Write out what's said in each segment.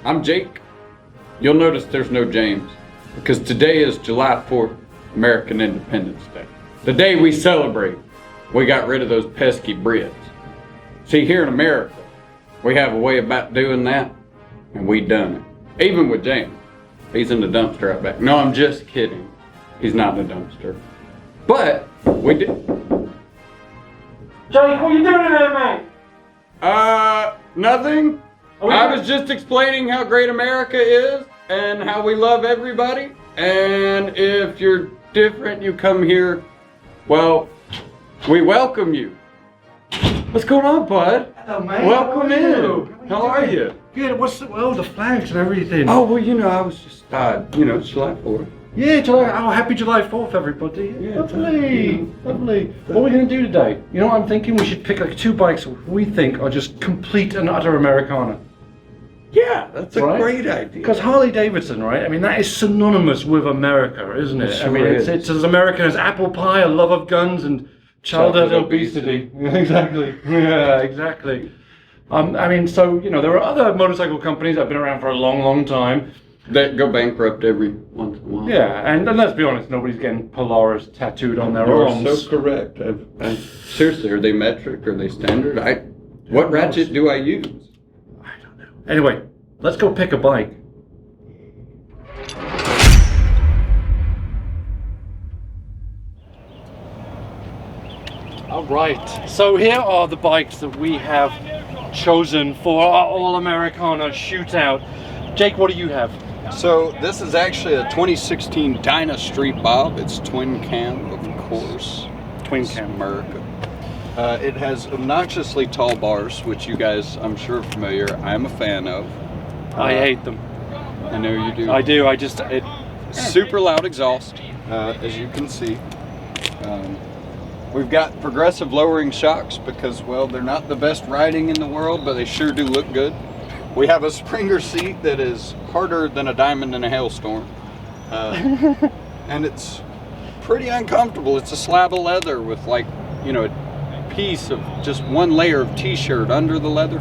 I'm Jake. You'll notice there's no James because today is July 4th, American Independence Day. The day we celebrate we got rid of those pesky Brits. See, here in America, we have a way about doing that, and we done it. Even with James. He's in the dumpster out back. No, I'm just kidding. He's not in the dumpster. But we did. Jake, what are you doing in there, man? Nothing. I was just explaining how great America is and how we love everybody. And if you're different, you come here, well, we welcome you. What's going on, bud? Hello, mate. Welcome in. How are you? Good. The flags and everything. Oh, well, I was just, it's July 4th. Yeah, happy July 4th, everybody. Yeah, lovely. What are we going to do today? You know what I'm thinking? We should pick like 2 bikes we think are just complete and utter Americana. Yeah, that's a great idea. Because Harley-Davidson, right? I mean, that is synonymous with America, isn't it? Sure I mean, it's as American as apple pie, a love of guns, and childhood obesity. Exactly. Yeah, exactly. I mean, so, there are other motorcycle companies that have been around for a long, long time. That go bankrupt every once in a while. Yeah, and let's be honest, nobody's getting Polaris tattooed on their arms. You're so correct. Seriously, are they metric? Are they standard? What ratchet do I use? I don't know. Anyway, let's go pick a bike. All right, so here are the bikes that we have chosen for our all-Americana shootout. Jake, what do you have? So this is actually a 2016 Dyna Street Bob. It's twin cam, of course. Twin cam. America. It has obnoxiously tall bars, which you guys, I'm sure, are familiar. I'm a fan of. I hate them. I know you do. I do. Super loud exhaust, as you can see. We've got progressive lowering shocks because, well, they're not the best riding in the world, but they sure do look good. We have a Springer seat that is harder than a diamond in a hailstorm. And it's pretty uncomfortable. It's a slab of leather with a piece of just one layer of t-shirt under the leather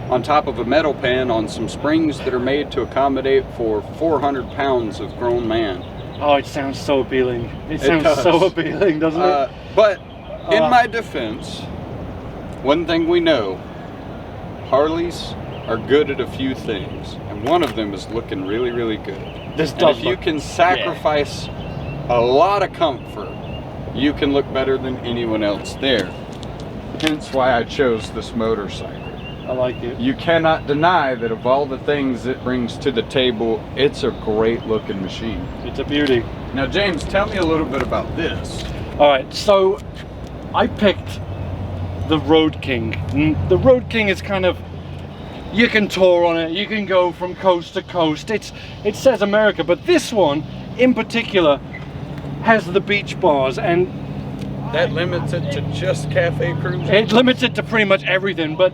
on top of a metal pan on some springs that are made to accommodate for 400 pounds of grown man. Oh, it sounds so appealing. It sounds so appealing, doesn't it? But in my defense, one thing we know, Harleys are good at a few things, and one of them is looking really, really good. If you can sacrifice a lot of comfort, you can look better than anyone else there. Hence why I chose this motorcycle. I like it. You cannot deny that of all the things it brings to the table, it's a great looking machine. It's a beauty. Now, James, tell me a little bit about this. All right, so I picked the Road King. The Road King is kind of, you can tour on it, you can go from coast to coast. It says America, but this one in particular has the beach bars, and that limits it to just cafe cruising? It limits it to pretty much everything, but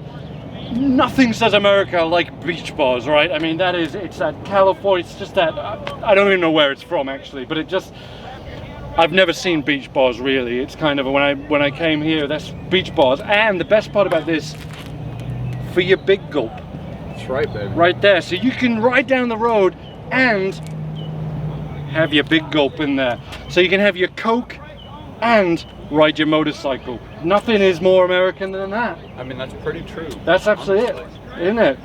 nothing says America like beach bars, right? I mean, it's that California, it's just that, I don't even know where it's from actually, but I've never seen beach bars really. It's kind of, when I came here, that's beach bars. And the best part about this, for your big gulp. That's right, baby. Right there, so you can ride down the road and have your big gulp in there. So you can have your Coke and ride your motorcycle. Nothing is more American than that. I mean, that's pretty true. That's absolutely it, isn't it?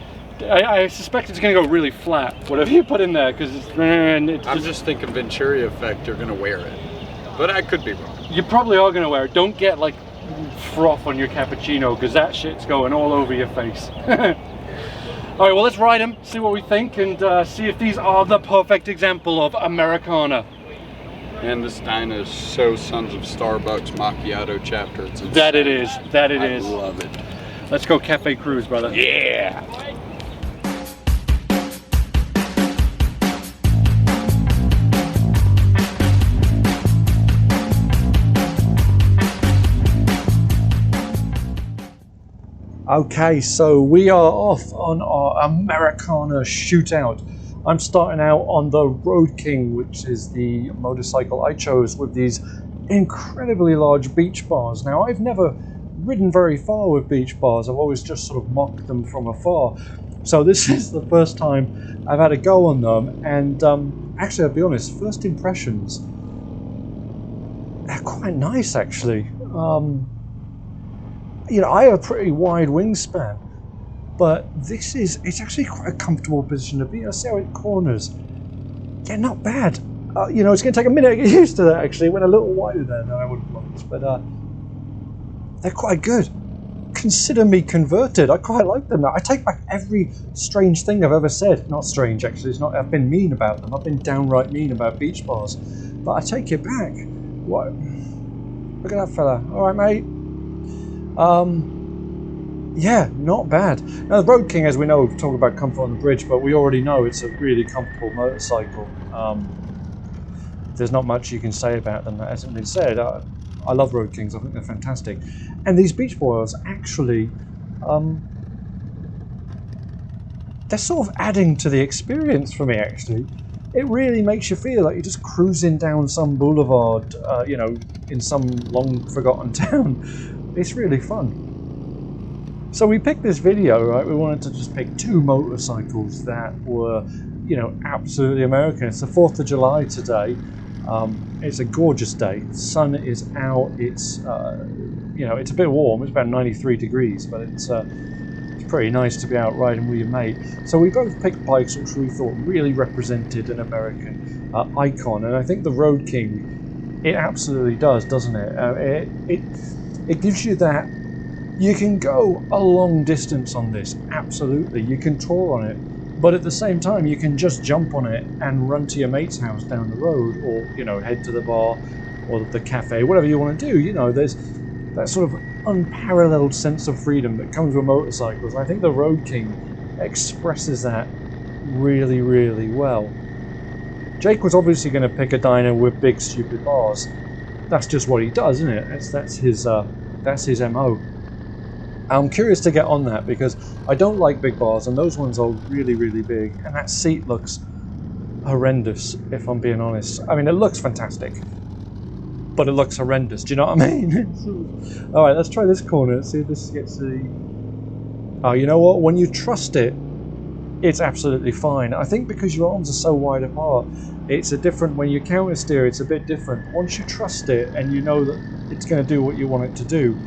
I suspect it's going to go really flat, whatever you put in there, because I'm just thinking Venturi effect, you're going to wear it. But I could be wrong. You probably are going to wear it. Don't get like froth on your cappuccino, because that shit's going all over your face. All right, well, let's ride them, see what we think, and see if these are the perfect example of Americana. And this Dyna is so Sons of Starbucks macchiato chapter. It's insane. That it is. That it is. I love it. Let's go cafe cruise, brother. Yeah. Okay, so we are off on our Americana shootout. I'm starting out on the Road King, which is the motorcycle I chose with these incredibly large beach bars. Now, I've never ridden very far with beach bars. I've always just sort of mocked them from afar. So this is the first time I've had a go on them, and actually, I'll be honest, first impressions, they're quite nice actually. You know, I have a pretty wide wingspan, but it's actually quite a comfortable position to be. I see how it corners. Yeah, not bad. You know, it's going to take a minute to get used to that actually. It went a little wider there than I would have liked, but they're quite good. Consider me converted. I quite like them now. I take back every strange thing I've ever said. Not strange, actually. It's not. I've been mean about them. I've been downright mean about beach bars. But I take it back. What? Look at that fella. All right, mate. Yeah, not bad. Now, the Road King, as we know, we've talked about comfort on the bridge, but we already know it's a really comfortable motorcycle. There's not much you can say about them that hasn't been said. I love Road Kings. I think they're fantastic. And these beach bars actually, they're sort of adding to the experience for me, actually. It really makes you feel like you're just cruising down some boulevard, you know, in some long forgotten town. It's really fun. So we picked this video, right? We wanted to just pick two motorcycles that were, you know, absolutely American. It's the 4th of July today. It's a gorgeous day. The sun is out. It's, you know, it's a bit warm. It's about 93 degrees, but it's pretty nice to be out riding with your mate. So we both picked bikes which we thought really represented an American icon, and I think the Road King, it absolutely does, doesn't it? It gives you that. You can go a long distance on this, absolutely. You can tour on it, but at the same time, you can just jump on it and run to your mate's house down the road, or, you know, head to the bar or the cafe, whatever you want to do. You know, there's that sort of unparalleled sense of freedom that comes with motorcycles. I think the Road King expresses that really, really well. Jake was obviously going to pick a dyno with big, stupid bars. That's just what he does, isn't it? That's his MO. I'm curious to get on that because I don't like big bars, and those ones are really, really big, and that seat looks horrendous, if I'm being honest. I mean, it looks fantastic, but it looks horrendous. Do you know what I mean? All right, let's try this corner. Let's see if this gets the... Oh, you know what? When you trust it, it's absolutely fine. I think because your arms are so wide apart, it's a different... When you counter steer, it's a bit different. Once you trust it and you know that it's going to do what you want it to do,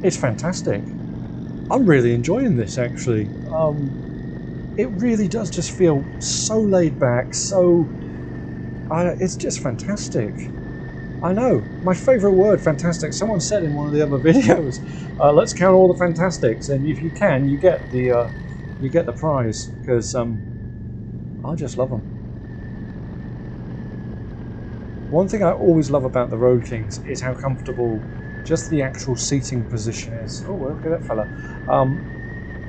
it's fantastic. I'm really enjoying this, actually. It really does just feel so laid back, so... it's just fantastic. I know. My favourite word, fantastic. Someone said in one of the other videos, let's count all the fantastics, and if you can, you get the prize, because I just love them. One thing I always love about the Road Kings is how comfortable just the actual seating position is. Oh, look at that fella.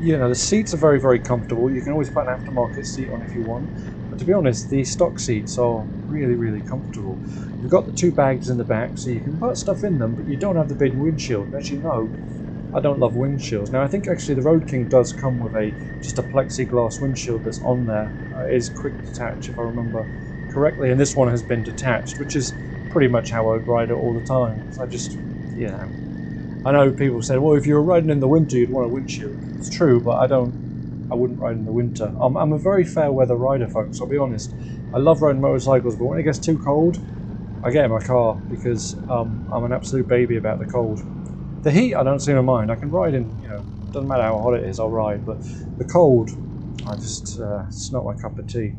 You know, the seats are very, very comfortable. You can always put an aftermarket seat on if you want. But to be honest, the stock seats are really, really comfortable. You've got the two bags in the back, so you can put stuff in them, but you don't have the big windshield. As you know, I don't love windshields. Now, I think actually the Road King does come with just a plexiglass windshield that's on there. It is quick detach, if I remember correctly, and this one has been detached, which is pretty much how I ride it all the time. So I just... You know, I know people say, well, if you were riding in the winter, you'd want a windshield. It's true, but I wouldn't ride in the winter. I'm a very fair weather rider, folks, I'll be honest. I love riding motorcycles, but when it gets too cold, I get in my car because I'm an absolute baby about the cold. The heat, I don't seem to mind. I can ride in, you know, doesn't matter how hot it is, I'll ride, but the cold, it's not my cup of tea.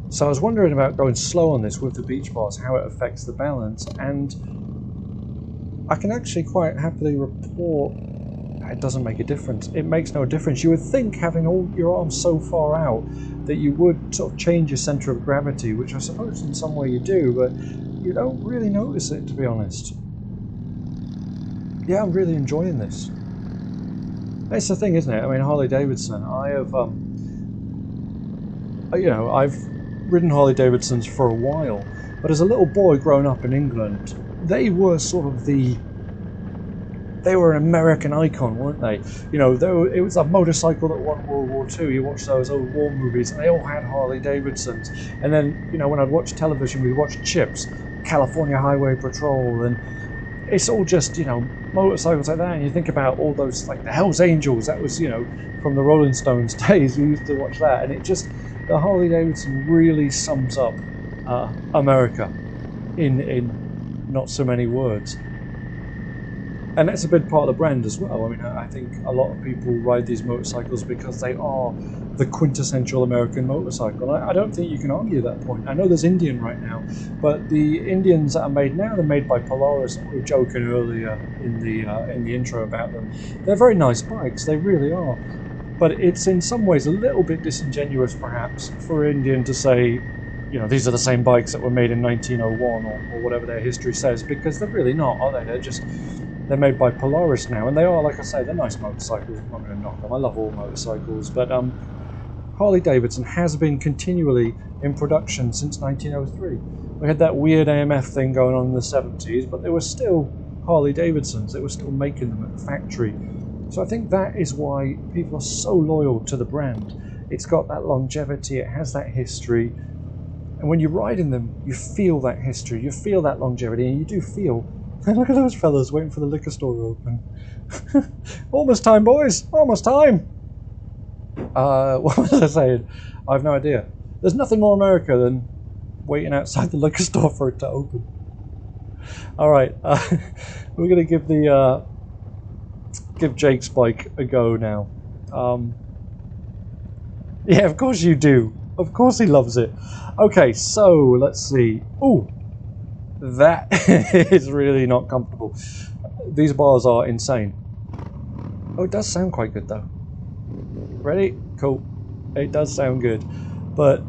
So I was wondering about going slow on this with the beach bars, how it affects the balance, and I can actually quite happily report it doesn't make a difference. It makes no difference. You would think having all your arms so far out that you would sort of change your centre of gravity, which I suppose in some way you do, but you don't really notice it, to be honest. Yeah, I'm really enjoying this. That's the thing, isn't it? I mean, Harley-Davidson, I have, you know, I've ridden Harley-Davidsons for a while, but as a little boy growing up in England, they were sort of they were an American icon, weren't they? You know, it was a motorcycle that won World War II. You watch those old war movies, and they all had Harley-Davidsons. And then, you know, when I'd watch television, we'd watch Chips, California Highway Patrol, and it's all just, motorcycles like that, and you think about all those, like the Hells Angels, that was, from the Rolling Stones days, we used to watch that, and the Harley-Davidson really sums up America in not so many words. And that's a big part of the brand as well. I mean, I think a lot of people ride these motorcycles because they are the quintessential American motorcycle. I don't think you can argue that point. I know there's Indian right now, but the Indians that are made now, they're made by Polaris. We were joking earlier in the intro about them. They're very nice bikes, they really are. But it's in some ways a little bit disingenuous, perhaps, for Indian to say, these are the same bikes that were made in 1901 or whatever their history says, because they're really not, are they? They're made by Polaris now, and they are, like I say, they're nice motorcycles. I'm not going to knock them. I love all motorcycles, but Harley-Davidson has been continually in production since 1903. We had that weird AMF thing going on in the 70s, but they were still Harley-Davidsons. They were still making them at the factory. So I think that is why people are so loyal to the brand. It's got that longevity, it has that history, and when you ride in them, you feel that history, you feel that longevity, and you do feel... Look at those fellas waiting for the liquor store to open. Almost time, boys! Almost time! What was I saying? I have no idea. There's nothing more America than waiting outside the liquor store for it to open. Alright, we're going to give Jake's bike a go now. Yeah, of course you do. Of course he loves it. Okay, so let's see. Ooh! That is really not comfortable. These bars are insane. Oh, it does sound quite good though. Ready? Cool. It does sound good. But,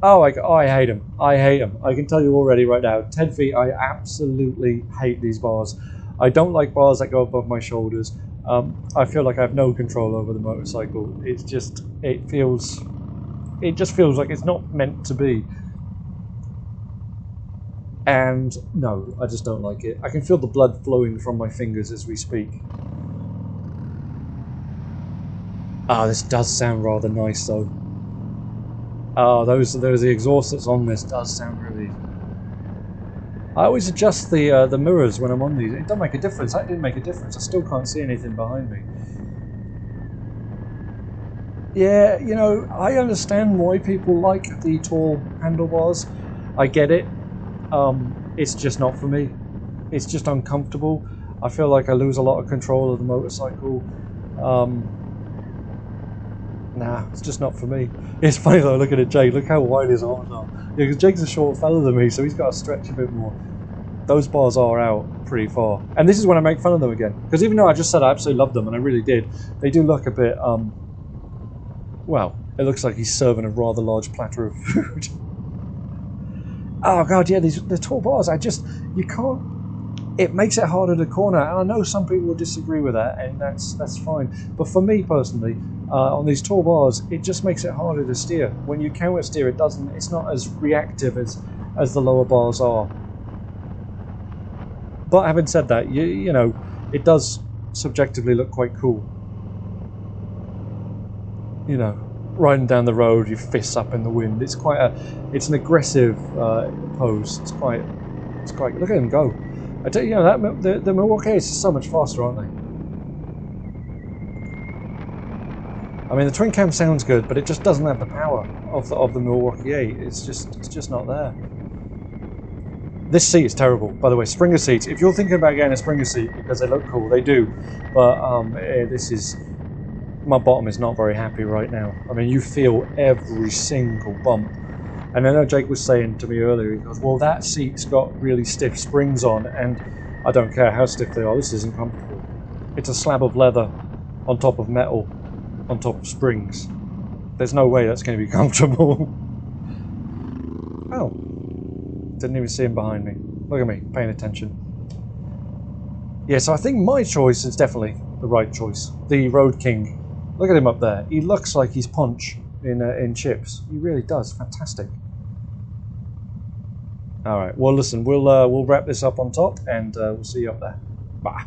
I hate them. I hate them. I can tell you already right now. 10 feet, I absolutely hate these bars. I don't like bars that go above my shoulders. I feel like I have no control over the motorcycle. It just feels like it's not meant to be. And no, I just don't like it. I can feel the blood flowing from my fingers as we speak. This does sound rather nice though. There's the exhaust that's on this does sound really... I always adjust the mirrors when I'm on these. It doesn't make a difference. That didn't make a difference. I still can't see anything behind me. Yeah, I understand why people like the tall handlebars. I get it. It's just not for me. It's just uncomfortable. I feel like I lose a lot of control of the motorcycle. Nah, it's just not for me. It's funny though, looking at Jake, look how wide his arms are. Yeah, because Jake's a short fella than me, so he's got to stretch a bit more. Those bars are out pretty far. And this is when I make fun of them again. Because even though I just said I absolutely love them, and I really did, they do look a bit, well, it looks like he's serving a rather large platter of food. Oh god, yeah, the tall bars, you can't, it makes it harder to corner, and I know some people will disagree with that, and that's fine. But for me personally, on these tall bars, it just makes it harder to steer. When you counter steer, it's not as reactive as the lower bars are. But having said that, it does subjectively look quite cool. Riding down the road, your fists up in the wind. It's an aggressive pose. It's quite. Look at him go. I tell you, the Milwaukee is so much faster, aren't they? I mean, the twin cam sounds good, but it just doesn't have the power of the Milwaukee 8. It's just not there. This seat is terrible, by the way. Springer seats. If you're thinking about getting a Springer seat because they look cool, they do. But my bottom is not very happy right now. I mean, you feel every single bump. And I know Jake was saying to me earlier, he goes, well, that seat's got really stiff springs on, and I don't care how stiff they are, this isn't comfortable. It's a slab of leather on top of metal, on top of springs. There's no way that's going to be comfortable. Oh, didn't even see him behind me. Look at me, paying attention. Yeah, so I think my choice is definitely the right choice. The Road King. Look at him up there. He looks like he's Punch in Chips. He really does. Fantastic. All right. Well, listen. We'll wrap this up on top, and we'll see you up there. Bye.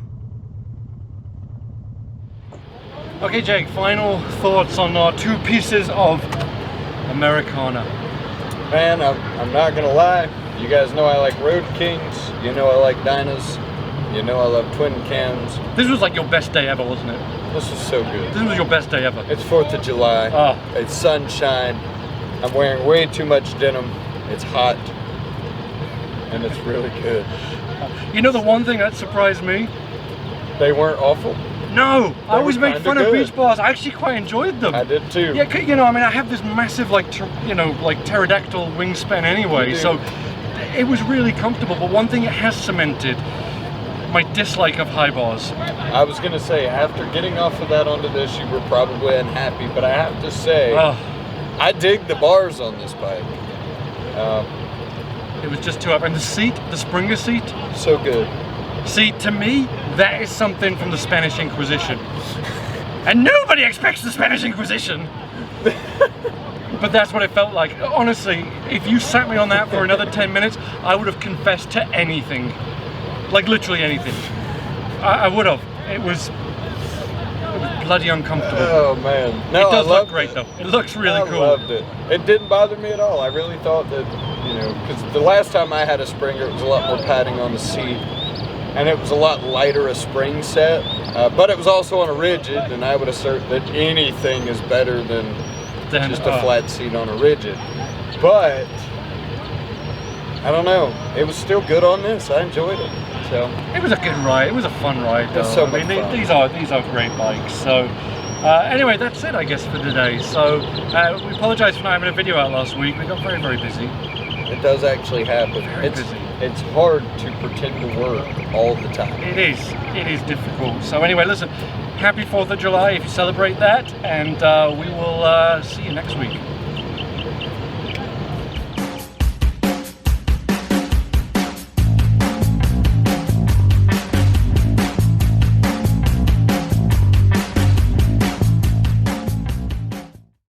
Okay, Jake. Final thoughts on our two pieces of Americana. Man, I'm not gonna lie. You guys know I like Road Kings. You know I like Dynas. You know I love twin cams. This was like your best day ever, wasn't it? This is so good. This was your best day ever. It's 4th of July. Oh. It's sunshine. I'm wearing way too much denim. It's hot. And it's really good. You know the one thing that surprised me? They weren't awful. No, I always were make kinda fun of good. beach bars. I actually quite enjoyed them. I did too. Yeah, you know, I mean, I have this massive, like, like pterodactyl wingspan anyway, You do. so it was really comfortable. But one thing it has cemented, my dislike of high bars. I was gonna say, after getting off of that onto this, you were probably unhappy, but I have to say, Oh, I dig the bars on this bike. it was just too up. And the seat, the Springer seat, So good. see, to me, that is something from the Spanish Inquisition. And nobody expects the Spanish Inquisition. But that's what it felt like. Honestly, if you sat me on that for another 10 minutes, I would have confessed to anything. Like literally anything. I would have. It was bloody uncomfortable. Oh man. No, It does I look loved great it. though. It looks really I cool. loved it. It didn't bother me at all. I really thought that, you know, because the last time I had a Springer, it was a lot more padding on the seat. And it was a lot lighter a spring set, but it was also on a rigid, and I would assert that anything is better than Then, just a flat seat on a rigid. But I don't know, it was still good on this. I enjoyed it. So It was a good ride. It was a fun ride though. was so I mean, much fun. these are great bikes. So anyway, that's it I guess for today. So we apologise for not having a video out last week. We got very, very busy. it does actually happen. Very busy. It's hard to pretend to work all the time. It is difficult. So anyway, listen, happy 4th of July if you celebrate that, and we will see you next week.